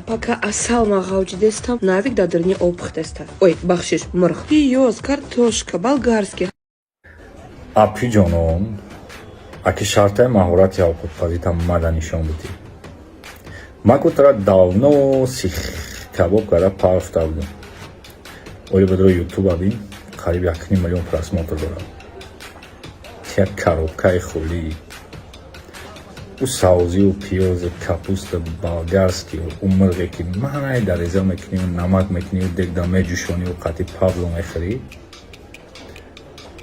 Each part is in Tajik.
Пока асалма гауджидес там навик дадырни опхтеста. Ой, бахшиш, мрх. Пиёз, картошка, болгарский. Апи ҷонон, аки шартай маҳорати ҳавқутпазӣ там мада нишон будӣ. Ма кутара давно сих кабоб кара пафта будам. Оли бадро ютуб абин қариб 1 миллион просмотр дорад. Як коробкаи хулӣ. У савзию пиёзи капуста болгарский у мирғе ки манай дареза мекунӣ, намак мекунӣ, дегда меҷӯшонӣ, қати павло мехӯрӣ.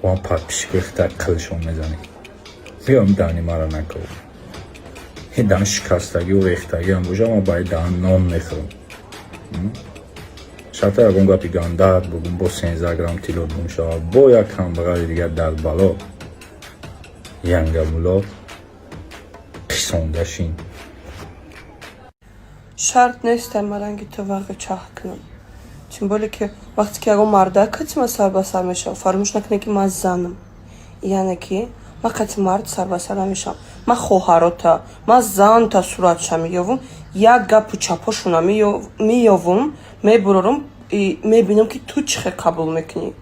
وان پشک ریخته قلشون میزنی بیام دانی مرا نکن این دان شکستگی و ریختگی هم بوجه ما باید دان نان میخورم شرطه اگون گپی گندد بگم با 13 گرم تیلو بون شود با یک هم بغل دیگر در بالا ینگمولا قسوندشین شرط نیستم مرنگی تو واقع چاه کنم тем более ки вақте ки ягон марда кати ма сар ба сар мешавам фаромӯш накунед ки ман занам яъне ки ман кати мард сар ба сар намешавам ман хоҳарота ман занта суратша меёвум як гапу чапошуна меёвум мебурорум и мебинам ки ту чӣ хел қабул мекунӣ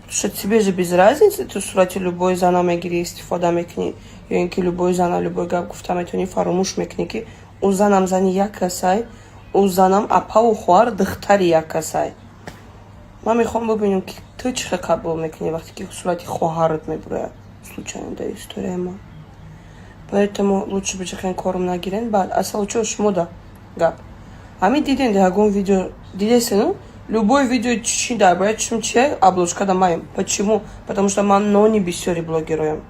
что тебе же без разницы ту сурати любой зана мегирӣ истифода мекунӣ ё ин ки любой зана любой гап гуфта метавонӣ фаромӯш мекунӣ ки ӯ занам зани як касай ӯ занам апаву хоҳар духтари як касай ман мехоҳам бубинам ки ту чӣ хел қабул мекунӣ вақте ки сурати хоҳарат мебурояд случайно дар историяи ман поэтому лучше бичахен корум нагирен баъд асал учо шумо да гап ҳамин диден ягон видео дидесену любое видео чӣ дарбораи чум чия обложка да маем почему потому что ман нони бисёри блогероям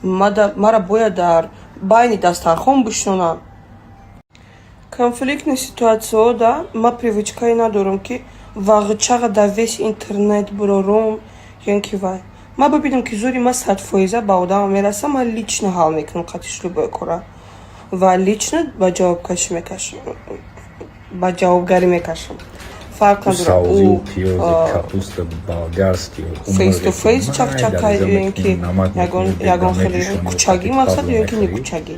мара бояд дар байни дастархон бишнонам конфликтни ситуатсияҳода ман привычкаи надорам ки вағчаға дар вес интернет бурорум ё ин ки вай ман бибинам ки зури ман 100% ба одама мерасам ман лично ҳал мекунам қатиш любое кора ва лично ба ҷавобгарӣ мекашам фарқ надорад ӯ фейс ту фейс чақчака ё ин ки ягон хеле кучагӣ мақсад ё ин ки никучагӣ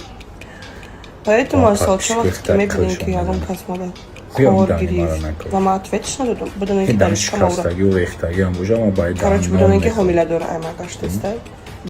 поэтому асалчо вақте ки мебинем ки ягон кас мада кор гирифт ва ман ответиш надодам будано ин ки данишкам короче будано ин ки ҳомиладора аймагашт истай